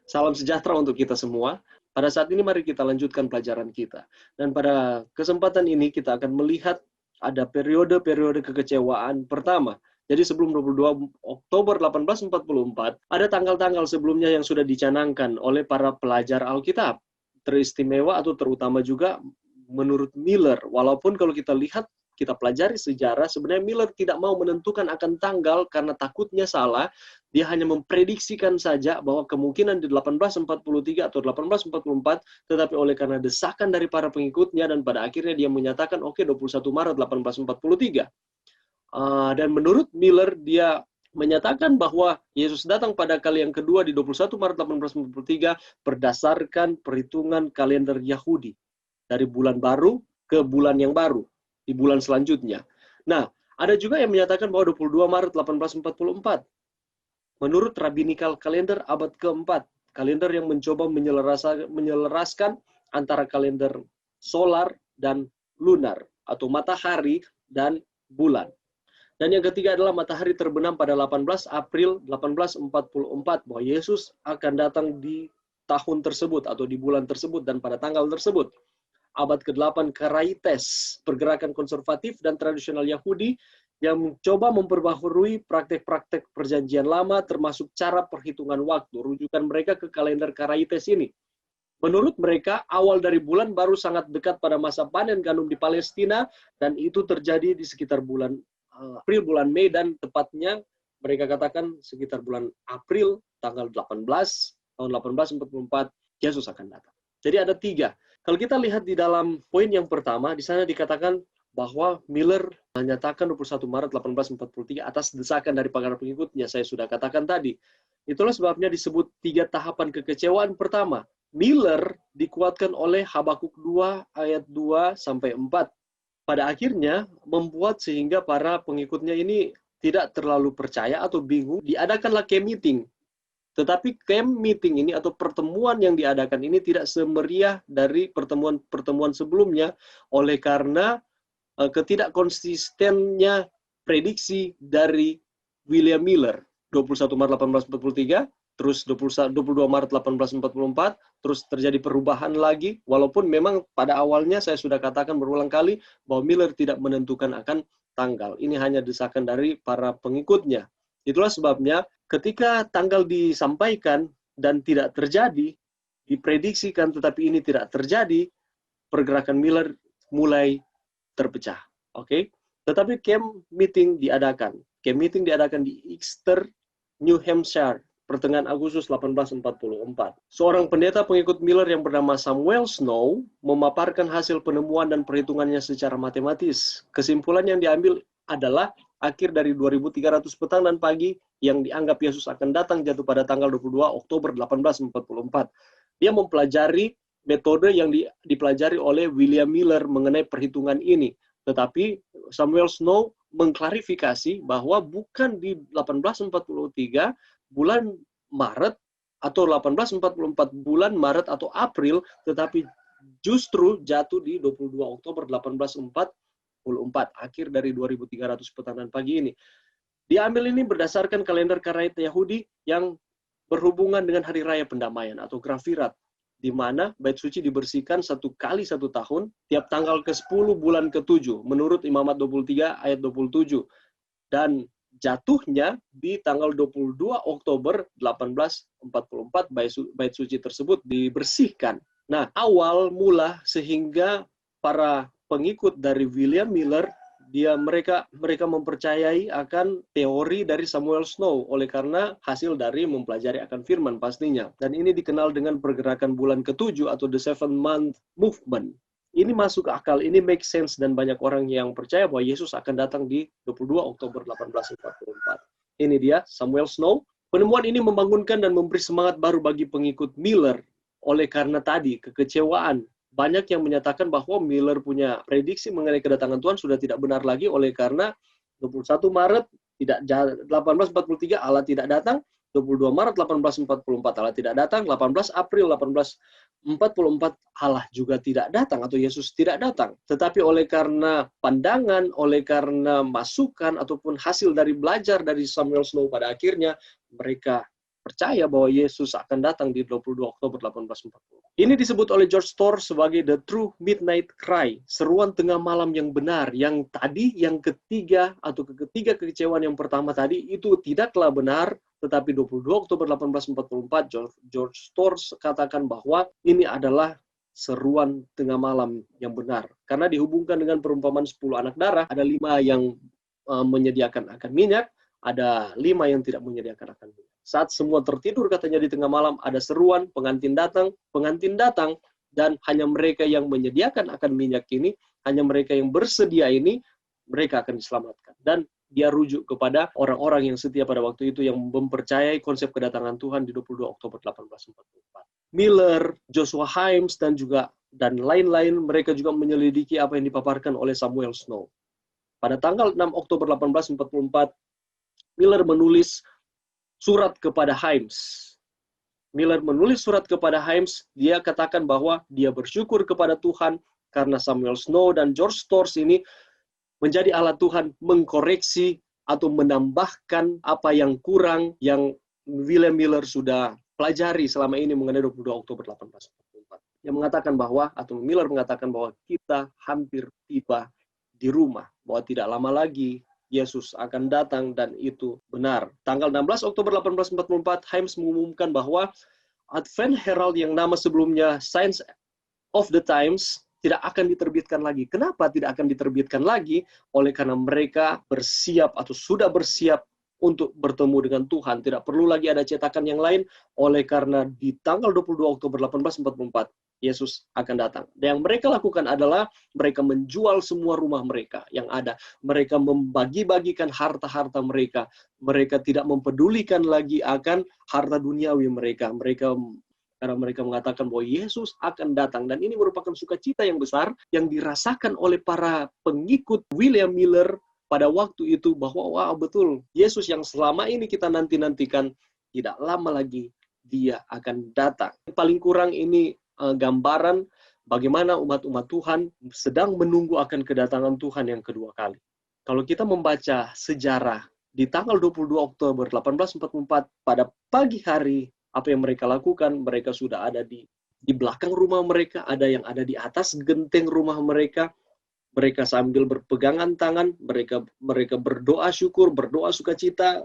Salam sejahtera untuk kita semua. Pada saat ini mari kita lanjutkan pelajaran kita. Dan pada kesempatan ini kita akan melihat ada periode-periode kekecewaan pertama. Jadi sebelum 22 Oktober 1844, ada tanggal-tanggal sebelumnya yang sudah dicanangkan oleh para pelajar Alkitab. Teristimewa atau terutama juga menurut Miller. Walaupun kalau kita lihat, kita pelajari sejarah, sebenarnya Miller tidak mau menentukan akan tanggal karena takutnya salah. Dia hanya memprediksikan saja bahwa kemungkinan di 1843 atau 1844, tetapi oleh karena desakan dari para pengikutnya, dan pada akhirnya dia menyatakan, oke, 21 Maret 1843. Dan menurut Miller, dia menyatakan bahwa Yesus datang pada kali yang kedua di 21 Maret 1843 berdasarkan perhitungan kalender Yahudi. Dari bulan baru ke bulan yang baru, di bulan selanjutnya. Nah, ada juga yang menyatakan bahwa 22 Maret 1844. Menurut Rabbinical Calendar abad keempat, kalender yang mencoba menyelaraskan antara kalender solar dan lunar, atau matahari dan bulan. Dan yang ketiga adalah matahari terbenam pada 18 April 1844, bahwa Yesus akan datang di tahun tersebut atau di bulan tersebut dan pada tanggal tersebut. Abad ke-8 Karaites, pergerakan konservatif dan tradisional Yahudi yang mencoba memperbaharui praktek-praktek perjanjian lama termasuk cara perhitungan waktu. Rujukan mereka ke kalender Karaites ini. Menurut mereka, awal dari bulan baru sangat dekat pada masa panen gandum di Palestina, dan itu terjadi di sekitar bulan April, bulan Mei, dan tepatnya mereka katakan sekitar bulan April, tanggal 18, tahun 1844, Yesus akan datang. Jadi ada 3. Kalau kita lihat di dalam poin yang pertama, di sana dikatakan bahwa Miller menyatakan 21 Maret 1843 atas desakan dari para pengikutnya. Saya sudah katakan tadi. Itulah sebabnya disebut 3 tahapan kekecewaan pertama. Miller dikuatkan oleh Habakuk 2 ayat 2 sampai 4. Pada akhirnya membuat sehingga para pengikutnya ini tidak terlalu percaya atau bingung. Diadakanlah camp meeting. Tetapi camp meeting ini atau pertemuan yang diadakan ini tidak semeriah dari pertemuan-pertemuan sebelumnya oleh karena ketidakkonsistennya prediksi dari William Miller. 21 Maret 1843, terus 22 Maret 1844, terus terjadi perubahan lagi, walaupun memang pada awalnya saya sudah katakan berulang kali bahwa Miller tidak menentukan akan tanggal. Ini hanya desakan dari para pengikutnya. Itulah sebabnya ketika tanggal disampaikan dan tidak terjadi, diprediksikan tetapi ini tidak terjadi, pergerakan Miller mulai terpecah. Oke? Tetapi camp meeting diadakan. Camp meeting diadakan di Exeter, New Hampshire, pertengahan Agustus 1844. Seorang pendeta pengikut Miller yang bernama Samuel Snow memaparkan hasil penemuan dan perhitungannya secara matematis. Kesimpulan yang diambil adalah akhir dari 2300 petang dan pagi yang dianggap Yesus akan datang jatuh pada tanggal 22 Oktober 1844. Dia mempelajari metode yang dipelajari oleh William Miller mengenai perhitungan ini. Tetapi Samuel Snow mengklarifikasi bahwa bukan di 1843 bulan Maret atau 1844 bulan Maret atau April, tetapi justru jatuh di 22 Oktober 1844, akhir dari 2300 petang dan pagi ini. Diambil ini berdasarkan kalender Karaite Yahudi yang berhubungan dengan Hari Raya Pendamaian atau Grafirat, di mana bait suci dibersihkan 1 kali 1 tahun, tiap tanggal ke-10 bulan ke-7, menurut Imamat 23 ayat 27. Dan jatuhnya di tanggal 22 Oktober 1844, bait suci tersebut dibersihkan. Nah, awal mula sehingga para pengikut dari William Miller, mereka mempercayai akan teori dari Samuel Snow oleh karena hasil dari mempelajari akan firman pastinya. Dan ini dikenal dengan pergerakan bulan ke-7 atau the 7-month movement. Ini masuk akal, ini make sense, dan banyak orang yang percaya bahwa Yesus akan datang di 22 Oktober 1844. Ini dia Samuel Snow. Penemuan ini membangunkan dan memberi semangat baru bagi pengikut Miller oleh karena tadi kekecewaan. Banyak yang menyatakan bahwa Miller punya prediksi mengenai kedatangan Tuhan sudah tidak benar lagi oleh karena 21 Maret 1843 Allah tidak datang, 22 Maret 1844 Allah tidak datang, 18 April 1844 Allah juga tidak datang atau Yesus tidak datang. Tetapi oleh karena pandangan, oleh karena masukan ataupun hasil dari belajar dari Samuel Snow, pada akhirnya mereka percaya bahwa Yesus akan datang di 22 Oktober 1840. Ini disebut oleh George Storrs sebagai the true midnight cry, seruan tengah malam yang benar. Yang tadi, yang ketiga kekecewaan yang pertama tadi itu tidaklah benar, tetapi 22 Oktober 1844 George Storrs katakan bahwa ini adalah seruan tengah malam yang benar. Karena dihubungkan dengan perumpamaan 10 anak darah, ada 5 yang menyediakan akan minyak, ada 5 yang tidak menyediakan akan minyak. Saat semua tertidur katanya di tengah malam, ada seruan, pengantin datang, dan hanya mereka yang menyediakan akan minyak ini, hanya mereka yang bersedia ini, mereka akan diselamatkan. Dan dia rujuk kepada orang-orang yang setia pada waktu itu yang mempercayai konsep kedatangan Tuhan di 22 Oktober 1844. Miller, Joshua Himes, dan lain-lain, mereka juga menyelidiki apa yang dipaparkan oleh Samuel Snow. Pada tanggal 6 Oktober 1844, Miller menulis surat kepada Himes. Dia katakan bahwa dia bersyukur kepada Tuhan karena Samuel Snow dan George Storrs ini menjadi alat Tuhan mengkoreksi atau menambahkan apa yang kurang yang William Miller sudah pelajari selama ini mengenai 22 Oktober 1844. Miller mengatakan bahwa kita hampir tiba di rumah, bahwa tidak lama lagi Yesus akan datang, dan itu benar. Tanggal 16 Oktober 1844, Himes mengumumkan bahwa Advent Herald yang nama sebelumnya Signs of the Times tidak akan diterbitkan lagi. Kenapa tidak akan diterbitkan lagi? Oleh karena mereka bersiap atau sudah bersiap untuk bertemu dengan Tuhan. Tidak perlu lagi ada cetakan yang lain, oleh karena di tanggal 22 Oktober 1844, Yesus akan datang. Dan yang mereka lakukan adalah mereka menjual semua rumah mereka yang ada. Mereka membagi-bagikan harta-harta mereka. Mereka tidak mempedulikan lagi akan harta duniawi mereka. Karena mereka mengatakan bahwa Yesus akan datang. Dan ini merupakan sukacita yang besar yang dirasakan oleh para pengikut William Miller pada waktu itu, bahwa wah betul, Yesus yang selama ini kita nanti-nantikan, tidak lama lagi dia akan datang. Paling kurang ini gambaran bagaimana umat-umat Tuhan sedang menunggu akan kedatangan Tuhan yang kedua kali. Kalau kita membaca sejarah di tanggal 22 Oktober 1844, pada pagi hari, apa yang mereka lakukan? Mereka sudah ada di belakang rumah mereka, ada yang ada di atas genteng rumah mereka. Mereka sambil berpegangan tangan, mereka berdoa syukur, berdoa sukacita,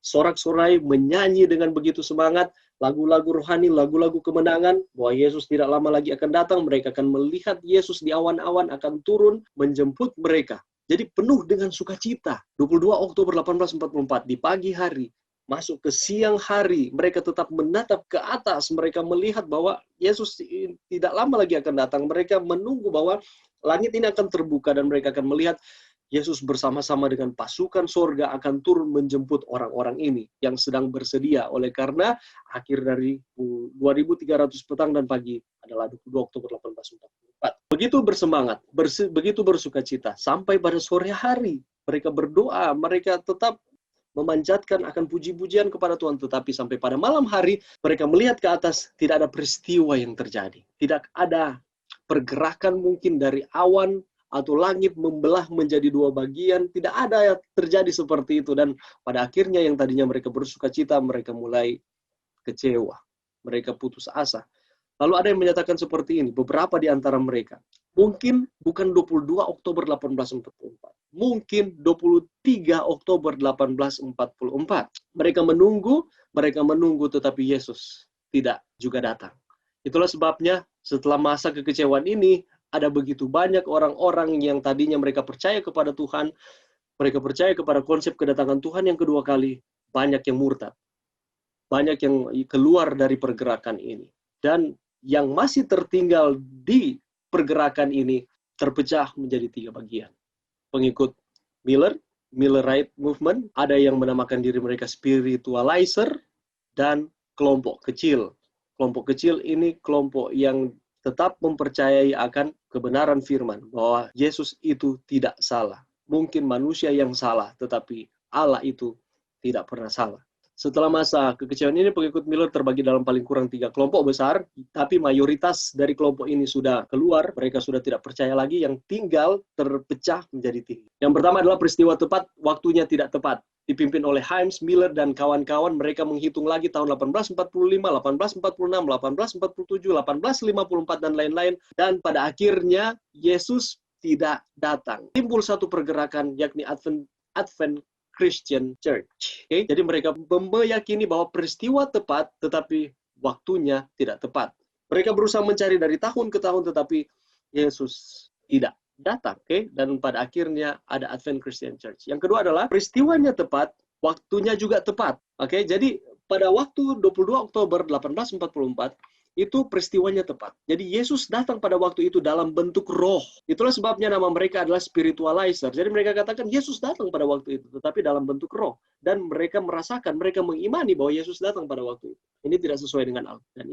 sorak-sorai, menyanyi dengan begitu semangat, lagu-lagu rohani, lagu-lagu kemenangan, bahwa Yesus tidak lama lagi akan datang. Mereka akan melihat Yesus di awan-awan akan turun menjemput mereka. Jadi penuh dengan sukacita. 22 Oktober 1844 di pagi hari, masuk ke siang hari, mereka tetap menatap ke atas. Mereka melihat bahwa Yesus tidak lama lagi akan datang. Mereka menunggu bahwa langit ini akan terbuka dan mereka akan melihat Yesus bersama-sama dengan pasukan sorga akan turun menjemput orang-orang ini yang sedang bersedia. Oleh karena akhir dari 2300 petang dan pagi adalah 22 Oktober 1844. Begitu bersemangat, begitu bersukacita. Sampai pada sore hari, mereka berdoa, mereka tetap memanjatkan akan puji-pujian kepada Tuhan. Tetapi sampai pada malam hari, mereka melihat ke atas, tidak ada peristiwa yang terjadi. Tidak ada pergerakan mungkin dari awan, atau langit membelah menjadi dua bagian, tidak ada yang terjadi seperti itu. Dan pada akhirnya yang tadinya mereka bersukacita, mereka mulai kecewa. Mereka putus asa. Lalu ada yang menyatakan seperti ini, beberapa di antara mereka. Mungkin bukan 22 Oktober 1844. Mungkin 23 Oktober 1844. Mereka menunggu, tetapi Yesus tidak juga datang. Itulah sebabnya setelah masa kekecewaan ini, ada begitu banyak orang-orang yang tadinya mereka percaya kepada Tuhan, mereka percaya kepada konsep kedatangan Tuhan yang kedua kali, banyak yang murtad. Banyak yang keluar dari pergerakan ini. Dan yang masih tertinggal di pergerakan ini terpecah menjadi 3 bagian. Pengikut Millerite Movement, ada yang menamakan diri mereka spiritualizer, dan kelompok kecil. Kelompok kecil ini kelompok yang tetap mempercayai akan kebenaran firman, bahwa Yesus itu tidak salah. Mungkin manusia yang salah, tetapi Allah itu tidak pernah salah. Setelah masa kekecewaan ini, pengikut Miller terbagi dalam paling kurang 3 kelompok besar, tapi mayoritas dari kelompok ini sudah keluar, mereka sudah tidak percaya lagi, yang tinggal terpecah menjadi 3. Yang pertama adalah peristiwa tepat, waktunya tidak tepat. dipimpin oleh Himes, Miller, dan kawan-kawan. Mereka menghitung lagi tahun 1845, 1846, 1847, 1854, dan lain-lain. Dan pada akhirnya, Yesus tidak datang. Timbul satu pergerakan, yakni Advent Christian Church. Okay? Jadi mereka meyakini bahwa peristiwa tepat, tetapi waktunya tidak tepat. Mereka berusaha mencari dari tahun ke tahun, tetapi Yesus tidak datang. Okay? Dan pada akhirnya ada Advent Christian Church. Yang kedua adalah peristiwanya tepat, waktunya juga tepat. Okay? Jadi pada waktu 22 Oktober 1844, itu peristiwanya tepat. Jadi Yesus datang pada waktu itu dalam bentuk roh. Itulah sebabnya nama mereka adalah spiritualizer. Jadi mereka katakan Yesus datang pada waktu itu, tetapi dalam bentuk roh. Dan mereka merasakan, mereka mengimani bahwa Yesus datang pada waktu itu. Ini tidak sesuai dengan Alkitab. Dan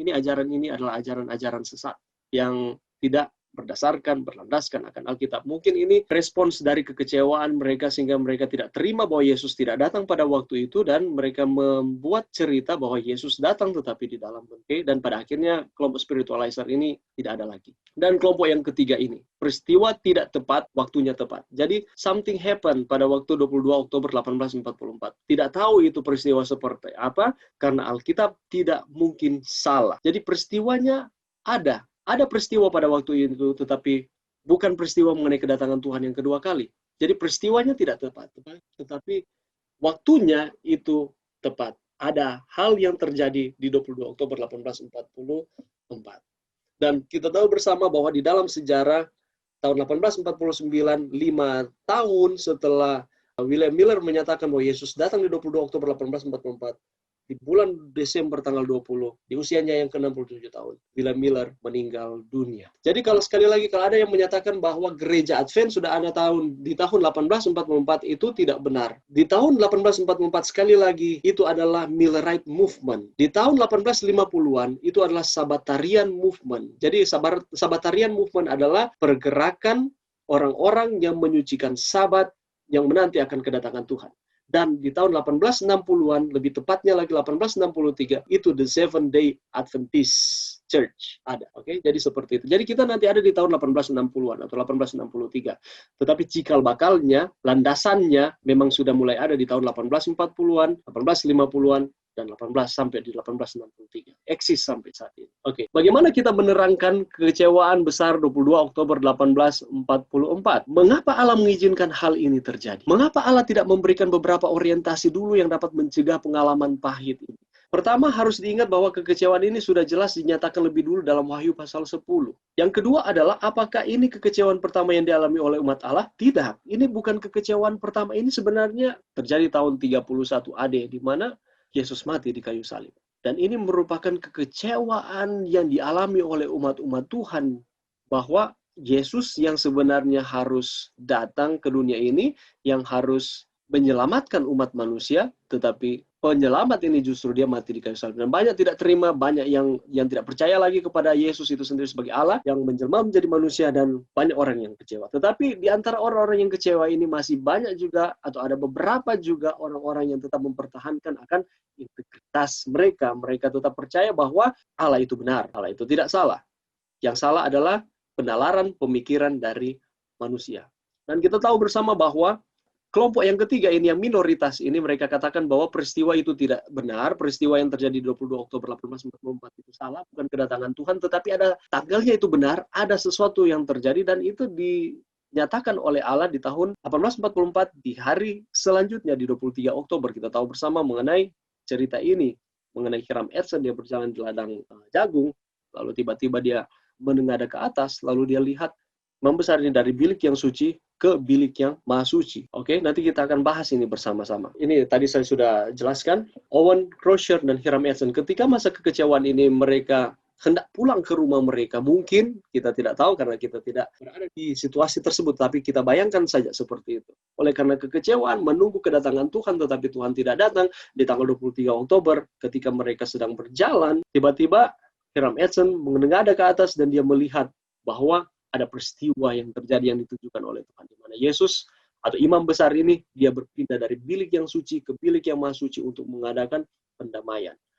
ini adalah ajaran-ajaran sesat yang tidak berlandaskan akan Alkitab. Mungkin ini respons dari kekecewaan mereka sehingga mereka tidak terima bahwa Yesus tidak datang pada waktu itu, dan mereka membuat cerita bahwa Yesus datang tetapi di dalam bentuk. Dan pada akhirnya kelompok spiritualizer ini tidak ada lagi. Dan kelompok yang ketiga ini, peristiwa tidak tepat, waktunya tepat. Jadi something happened pada waktu 22 Oktober 1844. Tidak tahu itu peristiwa seperti apa, karena Alkitab tidak mungkin salah. Jadi peristiwanya ada. Ada peristiwa pada waktu itu, tetapi bukan peristiwa mengenai kedatangan Tuhan yang kedua kali. Jadi peristiwanya tidak tepat, tetapi waktunya itu tepat. Ada hal yang terjadi di 22 Oktober 1844. Dan kita tahu bersama bahwa di dalam sejarah tahun 1849, 5 tahun setelah William Miller menyatakan bahwa Yesus datang di 22 Oktober 1844, di bulan Desember tanggal 20, di usianya yang ke-67 tahun, William Miller meninggal dunia. Jadi kalau sekali lagi, kalau ada yang menyatakan bahwa gereja Advent sudah ada di tahun 1844, itu tidak benar. Di tahun 1844, sekali lagi, itu adalah Millerite Movement. Di tahun 1850-an, itu adalah Sabbatarian Movement. Jadi Sabbatarian Movement adalah pergerakan orang-orang yang menyucikan Sabat, yang menanti akan kedatangan Tuhan. Dan di tahun 1860-an, lebih tepatnya lagi 1863, itu The Seventh Day Adventist Church ada. Oke, jadi seperti itu. Jadi kita nanti ada di tahun 1860-an atau 1863. Tetapi cikal bakalnya, landasannya memang sudah mulai ada di tahun 1840-an, 1850-an, dan 18 sampai di 1863. Eksis sampai saat ini. Oke, bagaimana kita menerangkan kekecewaan besar 22 Oktober 1844? Mengapa Allah mengizinkan hal ini terjadi? Mengapa Allah tidak memberikan beberapa orientasi dulu yang dapat mencegah pengalaman pahit ini? Pertama, harus diingat bahwa kekecewaan ini sudah jelas dinyatakan lebih dulu dalam Wahyu pasal 10. Yang kedua adalah, apakah ini kekecewaan pertama yang dialami oleh umat Allah? Tidak. Ini bukan kekecewaan pertama. Ini sebenarnya terjadi tahun 31 AD, di mana Yesus mati di kayu salib. Dan ini merupakan kekecewaan yang dialami oleh umat-umat Tuhan, bahwa Yesus yang sebenarnya harus datang ke dunia ini, yang harus menyelamatkan umat manusia, tetapi penyelamat ini justru dia mati di kayu salib. Dan banyak tidak terima, banyak yang tidak percaya lagi kepada Yesus itu sendiri sebagai Allah, yang menjelma menjadi manusia, dan banyak orang yang kecewa. Tetapi di antara orang-orang yang kecewa ini masih banyak juga, atau ada beberapa juga orang-orang yang tetap mempertahankan akan integritas mereka. Mereka tetap percaya bahwa Allah itu benar, Allah itu tidak salah. Yang salah adalah penalaran pemikiran dari manusia. Dan kita tahu bersama bahwa kelompok yang ketiga ini, yang minoritas ini, mereka katakan bahwa peristiwa itu tidak benar, peristiwa yang terjadi 22 Oktober 1844 itu salah, bukan kedatangan Tuhan, tetapi ada tanggalnya itu benar, ada sesuatu yang terjadi, dan itu dinyatakan oleh Allah di tahun 1844, di hari selanjutnya, di 23 Oktober. Kita tahu bersama mengenai cerita ini, mengenai Hiram Edson, dia berjalan di ladang jagung, lalu tiba-tiba dia menengadah ke atas, lalu dia lihat membesarnya dari bilik yang suci ke bilik yang maha suci. Oke, nanti kita akan bahas ini bersama-sama. Ini tadi saya sudah jelaskan, Owen Crosier dan Hiram Edson, ketika masa kekecewaan ini mereka hendak pulang ke rumah mereka, mungkin kita tidak tahu karena kita tidak berada di situasi tersebut, tapi kita bayangkan saja seperti itu. Oleh karena kekecewaan, menunggu kedatangan Tuhan, tetapi Tuhan tidak datang, di tanggal 23 Oktober, ketika mereka sedang berjalan, tiba-tiba Hiram Edson menengadah ke atas, dan dia melihat bahwa ada peristiwa yang terjadi yang ditujukan oleh Tuhan, di mana Yesus atau imam besar ini, dia berpindah dari bilik yang suci ke bilik yang maha suci untuk mengadakan pendamaian.